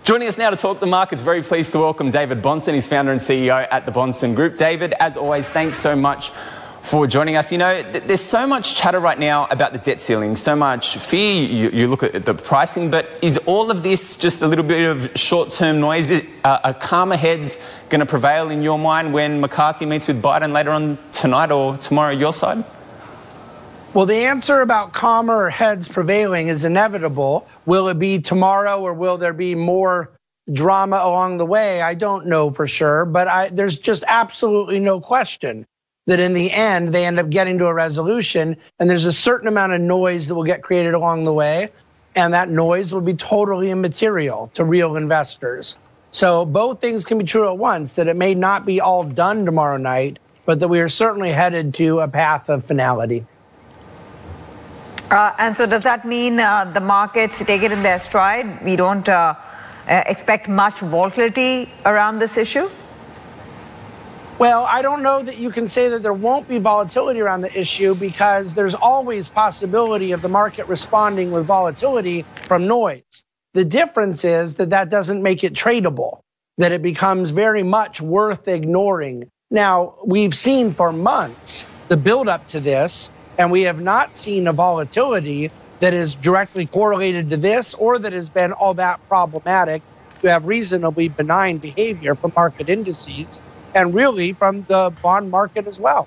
Joining us now to talk the markets, very pleased to welcome David Bahnsen. He's founder and CEO at the Bahnsen Group. David, as always, thanks so much for joining us. You know, there's so much chatter right now about the debt ceiling, so much fear. You look at the pricing, but is all of this just a little bit of short-term noise? Are calmer heads going to prevail in your mind when McCarthy meets with Biden later on tonight or tomorrow, your side? Well, the answer about calmer heads prevailing is inevitable. Will it be tomorrow or will there be more drama along the way? I don't know for sure, but there's just absolutely no question that in the end, they end up getting to a resolution, and there's a certain amount of noise that will get created along the way, and that noise will be totally immaterial to real investors. So both things can be true at once, that it may not be all done tomorrow night, but that we are certainly headed to a path of finality. And so does that mean the markets take it in their stride? We don't expect much volatility around this issue? Well, I don't know that you can say that there won't be volatility around the issue, because there's always possibility of the market responding with volatility from noise. The difference is that that doesn't make it tradable, that it becomes very much worth ignoring. Now, we've seen for months the buildup to this, and we have not seen a volatility that is directly correlated to this or that has been all that problematic to have reasonably benign behavior from market indices and really from the bond market as well.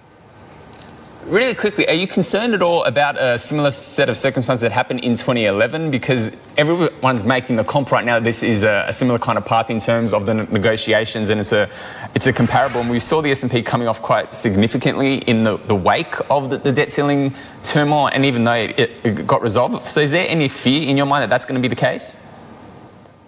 Really quickly, are you concerned at all about a similar set of circumstances that happened in 2011? Because everyone's making the comp right now. This is a similar kind of path in terms of the negotiations, and it's a comparable. And we saw the S&P coming off quite significantly in the wake of the debt ceiling turmoil, and even though it got resolved. So is there any fear in your mind that that's going to be the case?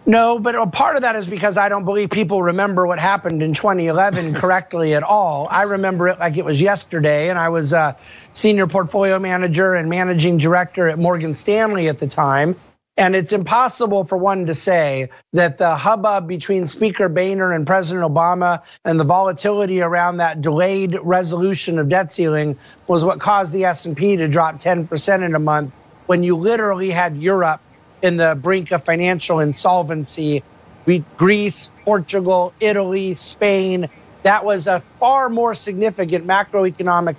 No, but a part of that is because I don't believe people remember what happened in 2011 correctly at all. I remember it like it was yesterday, and I was a senior portfolio manager and managing director at Morgan Stanley at the time. And it's impossible for one to say that the hubbub between Speaker Boehner and President Obama and the volatility around that delayed resolution of debt ceiling was what caused the S&P to drop 10% in a month, when you literally had Europe in the brink of financial insolvency. Greece, Portugal, Italy, Spain. That was a far more significant macroeconomic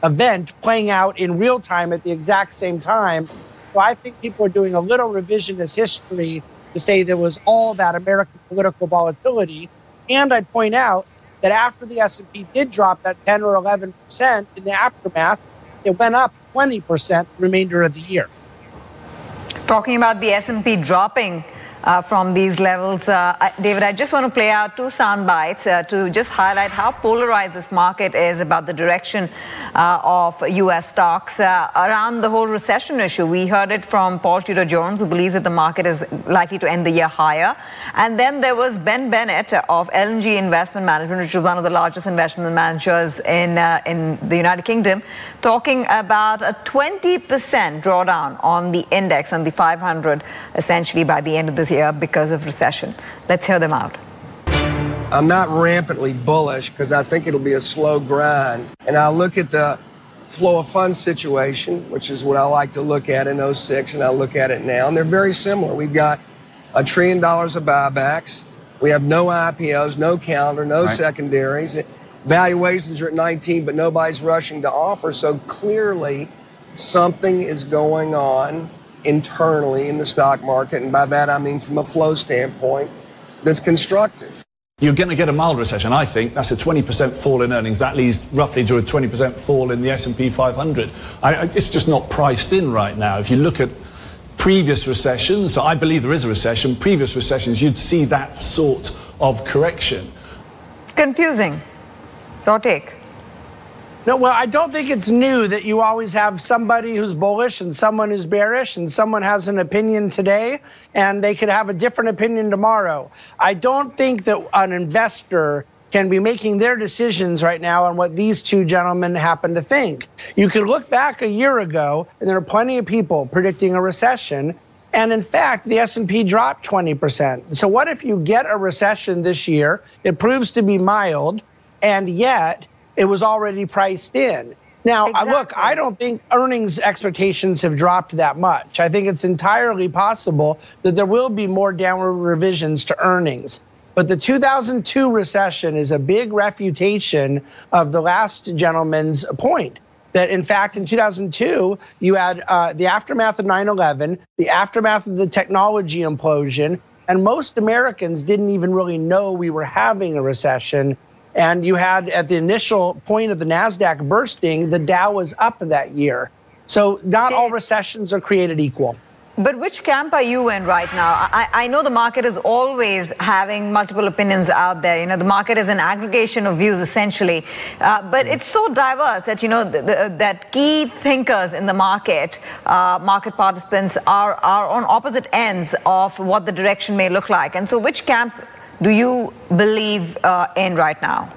event playing out in real time at the exact same time. So I think people are doing a little revisionist history to say there was all that American political volatility. And I'd point out that after the S&P did drop that 10 or 11% in the aftermath, it went up 20% the remainder of the year. Talking about the S&P dropping from these levels, David, I just want to play out two sound bites to just highlight how polarized this market is about the direction of U.S. stocks around the whole recession issue. We heard it from Paul Tudor Jones, who believes that the market is likely to end the year higher. And then there was Ben Bennett of L&G Investment Management, which is one of the largest investment managers in the United Kingdom, talking about a 20% drawdown on the index and the 500 essentially by the end of this year because of recession. Let's hear them out. I'm not rampantly bullish because I think it'll be a slow grind. And I look at the flow of funds situation, which is what I like to look at in 06, and I look at it now, and they're very similar. We've got $1 trillion of buybacks. We have no IPOs, no calendar, no secondaries. Valuations are at 19, but nobody's rushing to offer. So clearly something is going on internally in the stock market, and by that I mean from a flow standpoint, that's constructive. You're going to get a mild recession, I think. That's a 20% fall in earnings. That leads roughly to a 20% fall in the S&P 500. It's just not priced in right now. If you look at previous recessions, so I believe there is a recession, previous recessions, you'd see that sort of correction. Confusing. Your take? No, well, I don't think it's new that you always have somebody who's bullish and someone who's bearish, and someone has an opinion today and they could have a different opinion tomorrow. I don't think that an investor can be making their decisions right now on what these two gentlemen happen to think. You could look back a year ago, and there are plenty of people predicting a recession, and in fact, the S&P dropped 20%. So what if you get a recession this year, it proves to be mild, and yet it was already priced in? Now, Exactly. look, I don't think earnings expectations have dropped that much. I think it's entirely possible that there will be more downward revisions to earnings. But the 2002 recession is a big refutation of the last gentleman's point. That, in fact, in 2002, you had the aftermath of 9/11, the aftermath of the technology implosion, and most Americans didn't even really know we were having a recession. And you had, at the initial point of the NASDAQ bursting, the Dow was up that year. So not all recessions are created equal. But which camp are you in right now? I know the market is always having multiple opinions out there. You know, the market is an aggregation of views, essentially. But it's so diverse that, you know, that key thinkers in the market, market participants, are on opposite ends of what the direction may look like. And so which camp do you believe in right now?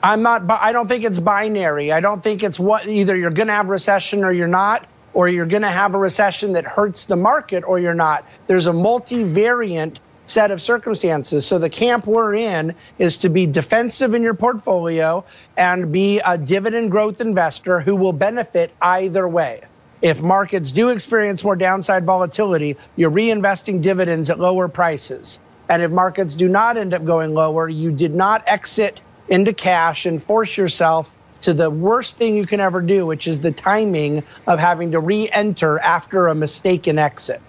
I don't think it's binary. I don't think it's either you're going to have a recession or you're not, or you're going to have a recession that hurts the market or you're not. There's a multivariant set of circumstances. So the camp we're in is to be defensive in your portfolio and be a dividend growth investor who will benefit either way. If markets do experience more downside volatility, you're reinvesting dividends at lower prices. And if markets do not end up going lower, you did not exit into cash and force yourself to the worst thing you can ever do, which is the timing of having to re-enter after a mistaken exit.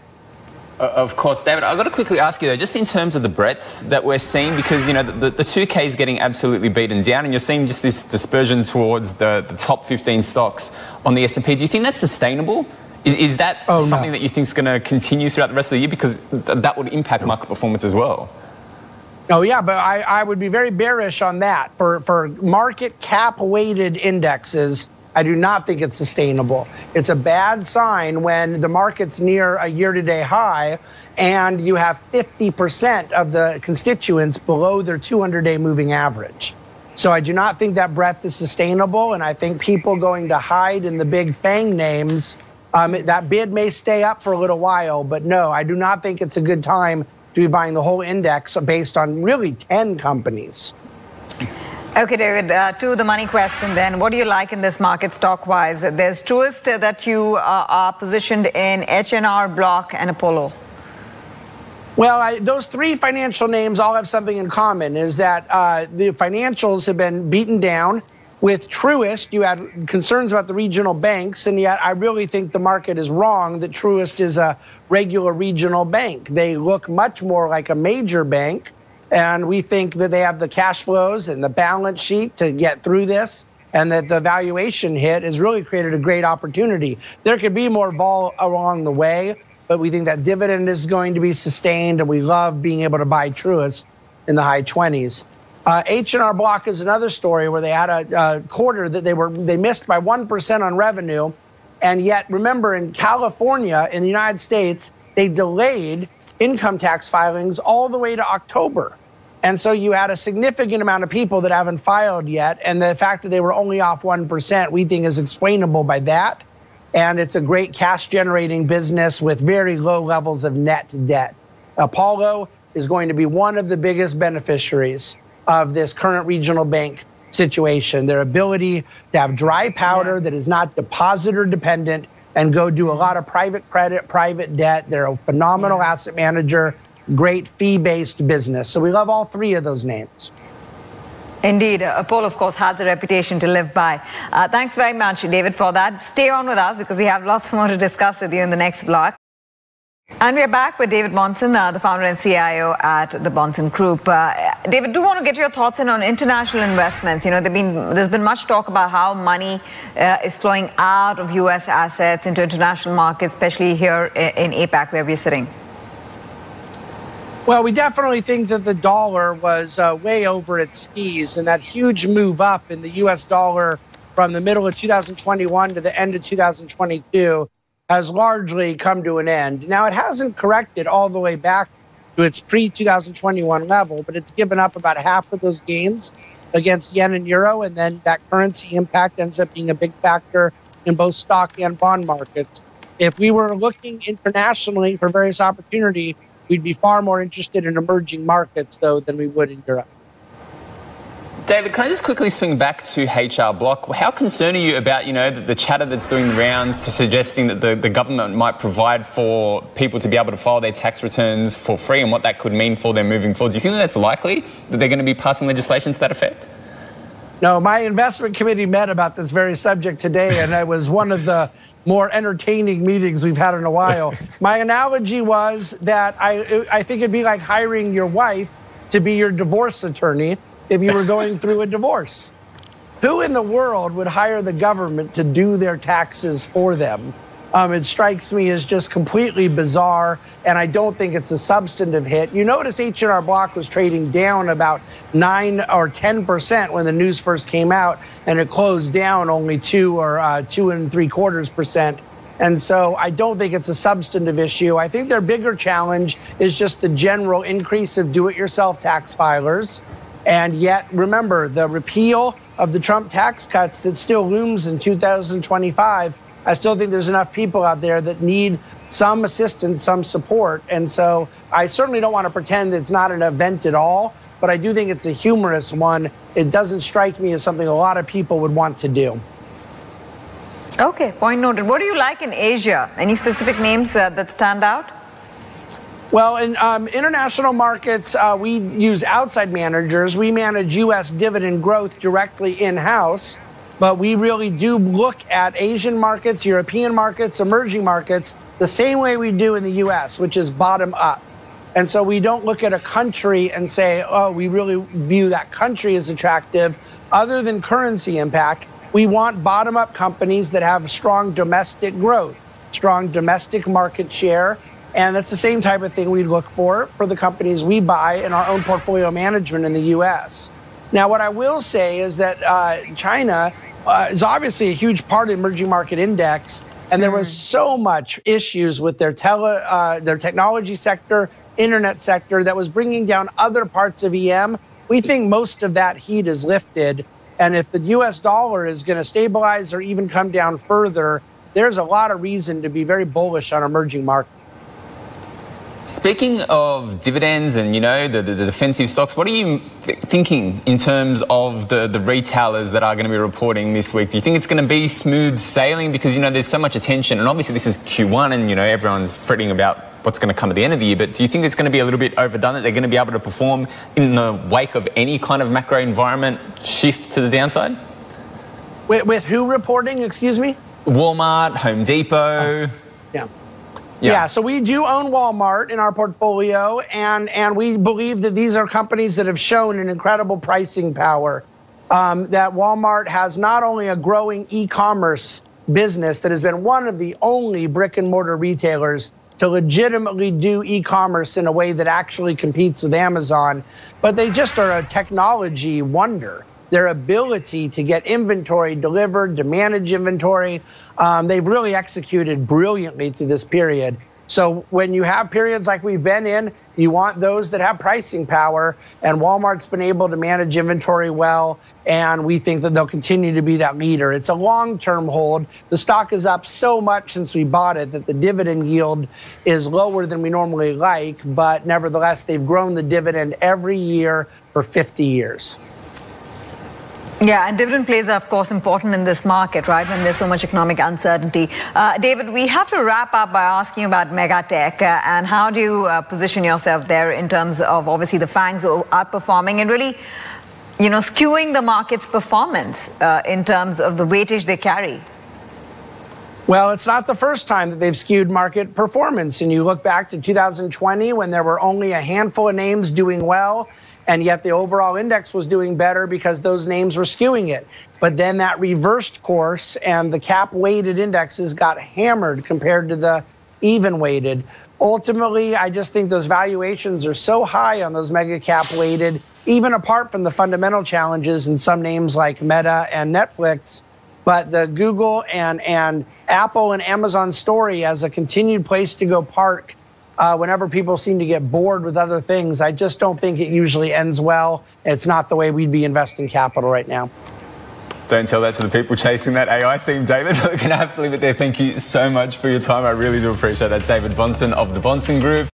Of course, David, I've got to quickly ask you, though, just in terms of the breadth that we're seeing, because, you know, the 2K is getting absolutely beaten down, and you're seeing just this dispersion towards the top 15 stocks on the S&P. Do you think that's sustainable? Is that something that you think is going to continue throughout the rest of the year? Because that would impact market performance as well. Oh, yeah, but I would be very bearish on that. For market cap-weighted indexes, I do not think it's sustainable. It's a bad sign when the market's near a year-to-day high and you have 50% of the constituents below their 200-day moving average. So I do not think that breadth is sustainable, and I think people going to hide in the big FANG names, that bid may stay up for a little while, but no, I do not think it's a good time to be buying the whole index based on really 10 companies. Okay, David, to the money question then. What do you like in this market stock-wise? There's Truist that you are positioned in, H&R, Block, and Apollo. Well, those three financial names all have something in common, is that the financials have been beaten down. With Truist, you had concerns about the regional banks, and yet I really think the market is wrong that Truist is a regular regional bank. They look much more like a major bank, and we think that they have the cash flows and the balance sheet to get through this, and that the valuation hit has really created a great opportunity. There could be more vol along the way, but we think that dividend is going to be sustained, and we love being able to buy Truist in the high 20s. H&R Block is another story where they had a quarter that they missed by 1% on revenue, and yet remember in California, in the United States, they delayed income tax filings all the way to October. And so you had a significant amount of people that haven't filed yet, and the fact that they were only off 1%, we think is explainable by that. And it's a great cash-generating business with very low levels of net debt. Apollo is going to be one of the biggest beneficiaries of this current regional bank situation. Their ability to have dry powder that is not depositor dependent and go do a lot of private credit, private debt. They're a phenomenal asset manager, great fee-based business. So we love all three of those names. Indeed. Apollo, of course, has a reputation to live by. Thanks very much, David, for that. Stay on with us because we have lots more to discuss with you in the next block. And we're back with David Bahnsen, the founder and CIO at the Bahnsen Group. David, do want to get your thoughts on international investments. You know, there's been much talk about how money is flowing out of U.S. assets into international markets, especially here in APAC, where we're sitting. Well, we definitely think that the dollar was way over its skis, and that huge move up in the U.S. dollar from the middle of 2021 to the end of 2022 has largely come to an end. Now, it hasn't corrected all the way back to its pre-2021 level, but it's given up about half of those gains against yen and euro, and then that currency impact ends up being a big factor in both stock and bond markets. If we were looking internationally for various opportunity, we'd be far more interested in emerging markets, though, than we would in Europe. David, can I just quickly swing back to HR Block? How concerned are you about, the chatter that's doing the rounds suggesting that the government might provide for people to be able to file their tax returns for free and what that could mean for them moving forward? Do you think that's likely, that they're going to be passing legislation to that effect? No, my investment committee met about this very subject today, and it was one of the more entertaining meetings we've had in a while. My analogy was that I think it'd be like hiring your wife to be your divorce attorney if you were going through a divorce. Who in the world would hire the government to do their taxes for them? It strikes me as just completely bizarre, and I don't think it's a substantive hit. You notice H&R Block was trading down about 9 or 10% when the news first came out, and it closed down only 2 or 2.75%. And so I don't think it's a substantive issue. I think their bigger challenge is just the general increase of do-it-yourself tax filers. And yet, remember, the repeal of the Trump tax cuts that still looms in 2025, I still think there's enough people out there that need some assistance, some support. And so I certainly don't want to pretend that it's not an event at all, but I do think it's a humorous one. It doesn't strike me as something a lot of people would want to do. Okay, point noted. What do you like in Asia? Any specific names that stand out? Well, in international markets, we use outside managers. We manage U.S. dividend growth directly in-house, but we really do look at Asian markets, European markets, emerging markets, the same way we do in the U.S., which is bottom up. And so we don't look at a country and say, oh, we really view that country as attractive. Other than currency impact, we want bottom-up companies that have strong domestic growth, strong domestic market share. And that's the same type of thing we look for the companies we buy in our own portfolio management in the U.S. Now, what I will say is that China is obviously a huge part of the emerging market index, and there was so much issues with their technology sector, internet sector that was bringing down other parts of EM. We think most of that heat is lifted, and if the U.S. dollar is going to stabilize or even come down further, there's a lot of reason to be very bullish on emerging markets. Speaking of dividends and, the defensive stocks, what are you thinking in terms of the retailers that are going to be reporting this week? Do you think it's going to be smooth sailing? Because, there's so much attention, and obviously this is Q1 and, everyone's fretting about what's going to come at the end of the year. But do you think it's going to be a little bit overdone, that they're going to be able to perform in the wake of any kind of macro environment shift to the downside? With who reporting, excuse me? Walmart, Home Depot. Yeah, so we do own Walmart in our portfolio, and we believe that these are companies that have shown an incredible pricing power. That Walmart has not only a growing e-commerce business that has been one of the only brick-and-mortar retailers to legitimately do e-commerce in a way that actually competes with Amazon, but they just are a technology wonder. Their ability to get inventory delivered, to manage inventory, they've really executed brilliantly through this period. So when you have periods like we've been in, you want those that have pricing power, and Walmart's been able to manage inventory well, and we think that they'll continue to be that leader. It's a long-term hold. The stock is up so much since we bought it that the dividend yield is lower than we normally like, but nevertheless, they've grown the dividend every year for 50 years. Yeah, and dividend plays are, of course, important in this market, right, when there's so much economic uncertainty. David, we have to wrap up by asking about megatech and how do you position yourself there in terms of, obviously, the FANGs outperforming and really, skewing the market's performance in terms of the weightage they carry? Well, it's not the first time that they've skewed market performance. And you look back to 2020 when there were only a handful of names doing well, and yet the overall index was doing better because those names were skewing it. But then that reversed course, and the cap-weighted indexes got hammered compared to the even-weighted. Ultimately, I just think those valuations are so high on those mega cap-weighted, even apart from the fundamental challenges in some names like Meta and Netflix. But the Google and Apple and Amazon story as a continued place to go park whenever people seem to get bored with other things, I just don't think it usually ends well. It's not the way we'd be investing capital right now. Don't tell that to the people chasing that AI theme, David. We're going to have to leave it there. Thank you so much for your time. I really do appreciate that. It's David Bahnsen of the Bahnsen Group.